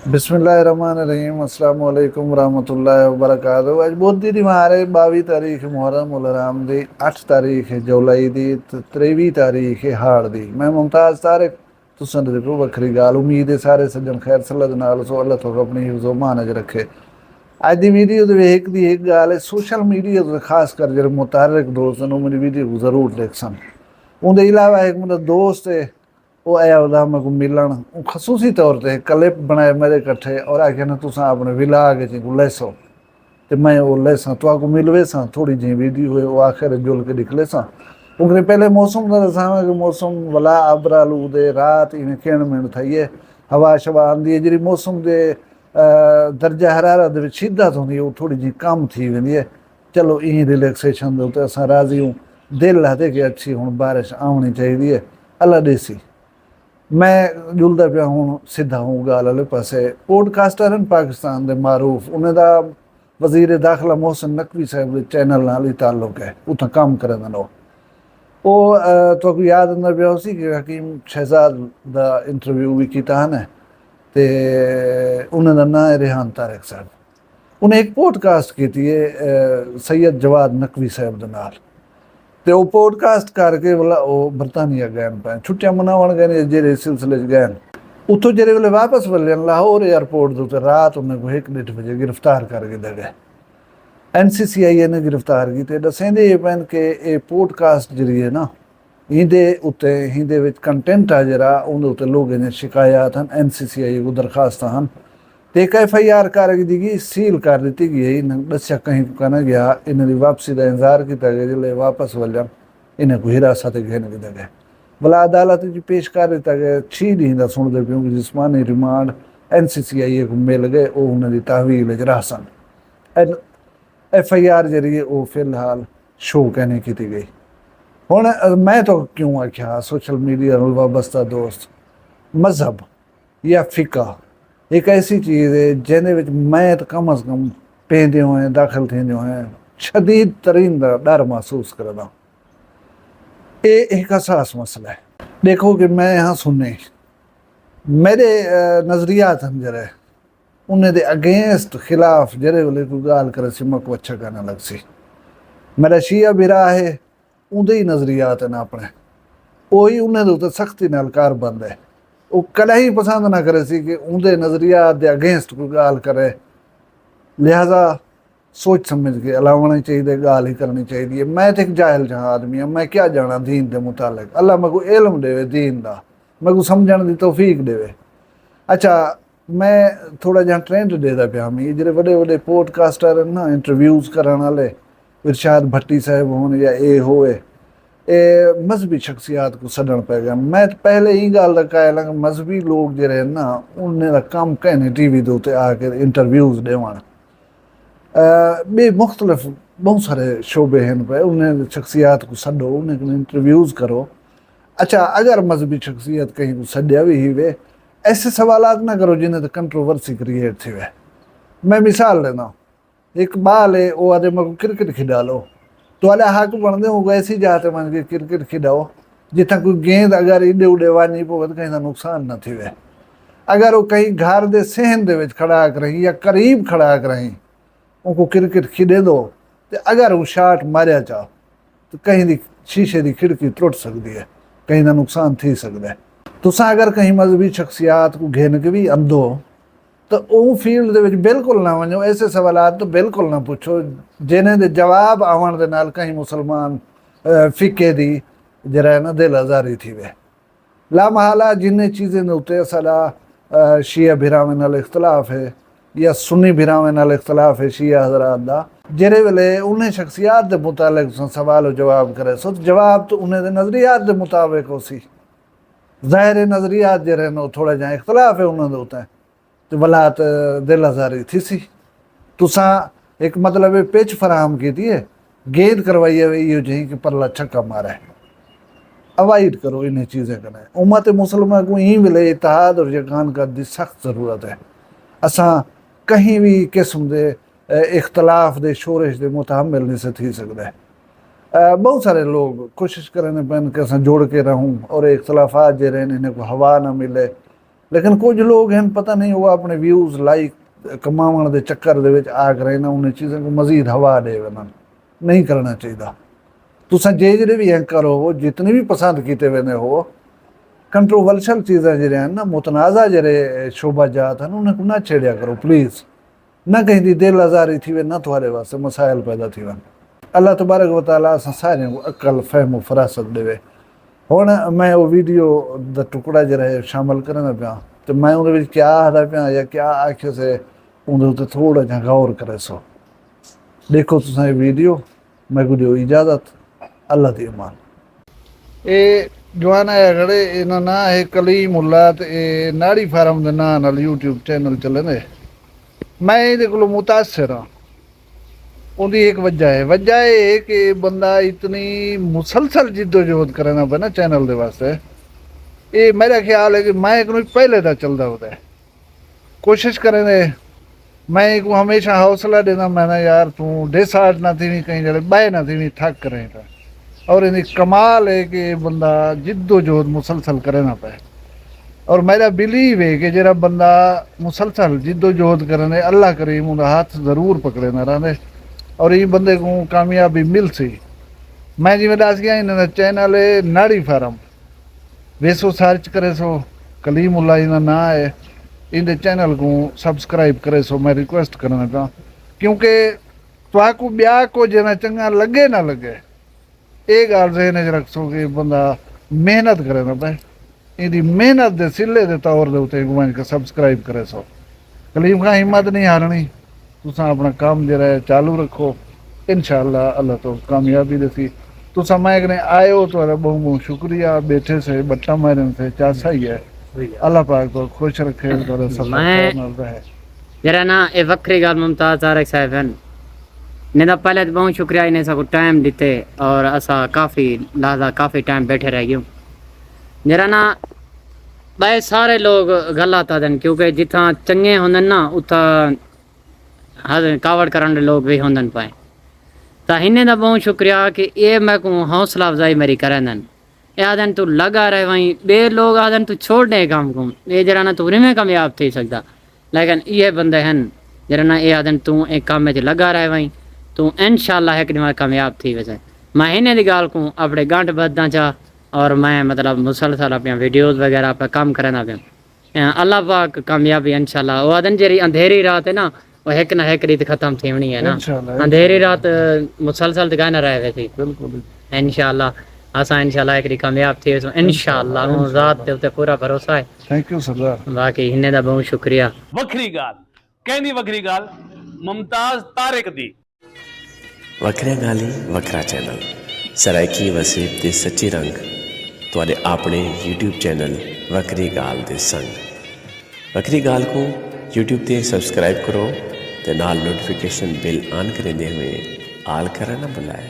बिस्मिल्लाहिर्रहमानिर्रहीम अस्सलाम वालेकुम रहमतुल्लाहि व बरकातहू। अज बुध दी मारे 22 तारीख मुहर्रम उल हराम दी, 8 तारीख है जुलाई दी, 23 तारीख है हाड़ दी। मैं मुमताज तारिक तुसन दे को वखरी गाल। उम्मीद है सारे सज्जन खैर सल्लत नाल सो अल्लाह तो अपनी हिफ्ज़ो मान च रखे। अज दी वीडियो दी एक गाल है, सोशल मीडिया ते खास कर जेह्ड़े मुतहर्रिक दोस्त न मेरी वीडियो को जरूर देखसन। उंदे अलावा एक मेरा दोस्त है वो आया ओदा मेरे को मिलन, खसूसी तौर पर क्लिप बनाए मेरे कट्ठे और आखे ना तुसा अपने विलाग च लेसो तो मैं वो लेसा तो आपको मिलवे सा थोड़ी जी वीडियो है वो आखिर जुल के दिख लेसा। उनके पहले मौसम का दसा कि मौसम वला अबरा लूदे रात इन्हें खेण मेण थी है, हवा शवा आंदी है जी मौसम के दर्जा हरारत शिद्दत होंगी वो थोड़ी जी कम थी वेंदी है। चलो इन रिलैक्सेशन के अस राज़ी हूँ, दिल है कि अच्छी हूँ बारिश आनी चाहिए है, अल्लाह देसी। मैं जुलदा पिया हूँ सीधा हूँ गाल वाले पासे। पॉडकास्टर हैं पाकिस्तान के मारूफ, उन्हें दा वजीर दाखिला मोहसिन नकवी साहब के चैनल नाल ही ताल्लुक है, उत्थां काम करन वो तो याद अंदर पिया उसी कि हकीम शहजाद का इंटरव्यू भी किया है ते उन्होंने नाम है रेहान तारिक साहब। उन्हें एक पॉडकास्ट की थी सैयद जवाद नकवी साहब के नाल ते वो पॉडकास्ट करके बोला वो बरतानिया गए पे छुट्टियां मनावन गए जेरे सिलसिले गए। उतो जेरे वेले वापस वले लाहौर एयरपोर्ट के उत्ते रात उन्हें को 1-1:30 बजे गिरफ्तार करके दे गए। NCCI ने गिरफ्तार की दसेंदे ये पैन के ये पॉडकास्ट जी है ना इंदे उत्ते इंदे विच कंटेंट आ जरा उनके उत्ते लोगों ने शिकायत हैं NCCI को दरखास्त हैं तो एक FIR कर दी सील कर दी गई। दसिया कहीं कहना गया इन्हें वापसी का इंतजार किया गया जो वापस वलन इन्हें को हिरासत घेन किया गया भला अदालत पेश कर दिता गया। 6 दिन का सुनते प्यों कि जिसमानी रिमांड NCCI को मिल गए वो उन्होंने तहवील रहसन। FIR जरिए वो फिलहाल शो कहने की गई। हुण मैं तो क्यों आख्या सोशल मीडिया वाबस्ता दोस्त मजहब या फिका एक ऐसी चीज़ है जिन्हें मैं तो कम अज़ कम पेंदे हुए दाखिल थे शदीद तरीन डर महसूस करदा। ये एक हसास मसला है। देखो कि मैं यहाँ सुनने मेरे नज़रियात हैं जरे उन्हें दे अगेंस्ट खिलाफ जरे वाले को गाल करे सी मक अच्छा करने लग सी। मेरा शिया बिरा है उन्दे ही नज़रियात हैं अपने वही उन्हें दे उत्ते सख्ती नाल कार बंद है। वो कल ही पसंद ना करे सी कि उन्दे नज़रियात दे अगेंस्ट कोई गाल करे, लिहाजा सोच समझ के अलावना चाहिए गाल ही करनी चाहिए। मैं तो एक जाहिल जहाँ आदमी हाँ, मैं क्या जाना दीन के मुतालिक। अल्लाह मैं को इल्म देवे दीन का, मैं को समझण की तौफीक देवे। अच्छा मैं थोड़ा जहाँ ट्रेंड देता पिया मैं जो बड़े बड़े पॉडकास्टर हैं ना इंटरव्यूज़ करने वाले इरशाद भट्टी साहब होन या ये होए ये मजहबी शख्सियात को सदन पे गया। मैं पहले ही गाल कायल मजहबी लोग जो ना उन्हें काम कहने TV के उत्ते आके इंटरव्यूज़ देवन बे मुख्तलिफ बहुत सारे शोबे हैं पे उन्हें शख्सियात को सदो उन्हें इंटरव्यूज़ करो। अच्छा अगर मजहबी शख्सियत कहीं को सद्या भी ही वे ऐसे सवालात ना करो जिन्हें तो कंट्रोवर्सी क्रिएट थी वे। मैं मिसाल लेना एक बाल है वो आदे मैं क्रिकेट खिला लो तो वाले हक बनते हो ऐसी जाते मन के क्रिकेट खिलाओ जितना कोई गेंद अगर इडे उडे वानी पवे तो कहीं का नुकसान न थी वे। अगर वो कहीं घर दे सहन दे विच खड़ा कर रही या करीब खड़ा कर रही उनको क्रिकेट खिदे दो तो अगर वो शाट मारिया चाहो तो कहीं दी शीशे की खिड़की टुट सकती है, कहीं का नुकसान थी सकता है। तुसा अगर कहीं मजहबी शख्सियात को घेन के भी अंधो तो वो फील्ड दे विच बिल्कुल ना वनो, ऐसे सवालात तो बिल्कुल ना पूछो जिन्हें दे जवाब आवन दे नाल कहीं मुसलमान फिके दी जरा ना दिल आजारी थी वे। लामहाला जिन्हें चीज़ें ने उत्ते साडा शिया भिरावां नाल इख्तलाफ है या सुन्नी भिरावां नाल इख्तलाफ है शिया हजरात दा जेरे वेले उन्हें शख्सियात दे मुतालिक सवाल जवाब करे सो जवाब तो उन्हें दे नजरियात दे मुताबिक हो सी। ज़ाहिर नज़रियात जो रहन थोड़ा जहाँ इख्तलाफ है उन्होंने होता है तो वलात दिल आजारी थी सी। तुसा एक मतलब पिच फराहम की थी है गेंद करवाई है यो जी कि परला छक्का मारा है। अवॉइड करो इन्हें चीज़ें करें। उम्मत मुसलमान को यहीं मिले इत्तेहाद और यकान का दी सख्त ज़रूरत है। असा कहीं भी किस्म के इख्तलाफ दे शोरिश दे मुतहम्मिल नहीं से थी सकता है। बहुत सारे लोग कोशिश करें पैन के अस जोड़ के रहूँ और इख्तलाफात जो रहन इन्हें को हवा ना मिले लेकिन कुछ लोग हैं पता नहीं वो अपने व्यूज़ लाइक कमावन के चक्कर दे विच आ कर ना उन्हें चीज़ों को मजीद हवा दे वञनि नहीं करना चाहिए। तुसां जेड़े भी एंकर हो जितने भी पसंद किए वेंदे हो कंट्रोवर्शियल चीज़ें जड़े हैं ना मुतनाज़ा जड़े शोबाजात हैं उन्हें ना छेड़िया करो प्लीज़। ना कहीं दी दिल आज़ारी थी वे ना थोड़े वास्ते मसाइल पैदा थी वन। अल्लाह तबारक व तआला असां सारियां को अकल फहम फरासत देवे। हुण मैं वो वीडियो दा टुकड़ा जरा शामिल करना पिया तो मैं उहदे विच क्या आखदा पिया या क्या आखे से उहदे उत्ते थोड़ा जिहा गौर करे सो। देखो तुसां ये वीडियो, मैं को दिओ इजाज़त, अल्लाह दी अमान। ये जवान है खड़े इन्हां ना है कलीमुल्ला ते नाड़ी फार्म दे नां नाल यूट्यूब चैनल चलदे। मैं इहदे कोलों मुतासिर हाँ। उनकी एक वजह है कि बंदा इतनी मुसलसल जिद्दोजहद करना पे ना चैनल के वास्ते। ये मेरा ख्याल है कि मैं एक पहले का चलता होता है कोशिश करें दे। मैं एक हमेशा हौसला देना मैंने यार तू डिसहार्ट ना थी कहीं जड़े बह ना थी थक करें था। और इन कमाल है कि बंदा जिद्दोजहद मुसलसल करे ना पे। और मेरा बिलीव है कि जरा बंदा मुसलसल जिद्दोजहद करे अल्लाह करीम उनका हाथ जरूर पकड़े ना रहे और ये बंदे को कामयाबी मिल सी। मैं जिमें दस गया इन्होंने चैनल है नाड़ी फार्म वेसो सर्च करे सो कलीमुल्ला इन्होंने ना है इन चैनल को सब्सक्राइब करे सो मैं रिक्वेस्ट करना चाह क्योंकि तुहाकू ब्याह को जना चंगा लगे ना लगे ये गाल जहन च रख सो कि बंदा मेहनत करे ना पे इहदी मेहनत के सिले के तौर के उत्ते वंज के सब्सक्राइब करे सो। कलीम खां हिम्मत नहीं हारनी तुसां अपना काम जरा चालू रखो इंशाअल्लाह अल्लाह तो कामयाबी देसी। तुसां मैं कने आए हो तो बहुत बहुत शुक्रिया बैठे से बट्टा मारन से चासा ही है। अल्लाह पाक तो खुश रखे तो सब रहे। जरा ना ए वक्री गाल मुमताज तारक साहब हैं ने दा पहले तो बहुत शुक्रिया इन्हें सबको टाइम दिते और असा काफ़ी लाजा काफ़ी टाइम बैठे रह गए। जरा ना भाई सारे लोग गलत आदन क्योंकि जिथा चंगे होंदन ना उथा कावड़ करने लोग भी होंदन पाए तो इन्हें दा बहुत शुक्रिया कि ये मैं को हौसला अफजाई मेरी करन। ये आदन तू लगा रहे वहीं बे लोग आदन तू छोड़ दे काम को ये जरा ना तू में कामयाब थी सकता लेकिन ये बंदे हैं जरा ना ये आदन तू एक काम में लगा रहे वहीं तू इंशाअल्लाह एक दिन कामयाब थी। वैसे मैं इन्हें दी गाल को अपने गांठ बदना चाह और मैं मतलब मुसलसल अपने वीडियोज़ वगैरह पर काम करना पे अल्लाह पाक कामयाबी इंशाअल्लाह। वो आदन जरी अंधेरी रात है ना वो एक ना एक रीत खत्म थी होनी है ना अंधेरी रात मुसलसल दिखा ना रहे वैसे इंशाअल्लाह असा इंशाअल्लाह एक री कामयाब थी इंशाअल्लाह रात के उत्ते पूरा भरोसा है। थैंक यू सरदार बाकी इन्हें दा बहुत शुक्रिया। वखरी गाल कहनी वखरी गाल मुमताज तारिक दी वखरा गाली वखरा चैनल सराइकी वसीब दे सच्चे रंग तुहाडे अपने यूट्यूब चैनल वखरी गाल दे संग। वखरी गाल को यूट्यूब ते सब्सक्राइब करो ते नाल नोटिफिकेशन बिल ऑन करेंदे हुए आल करना ना भुलाए।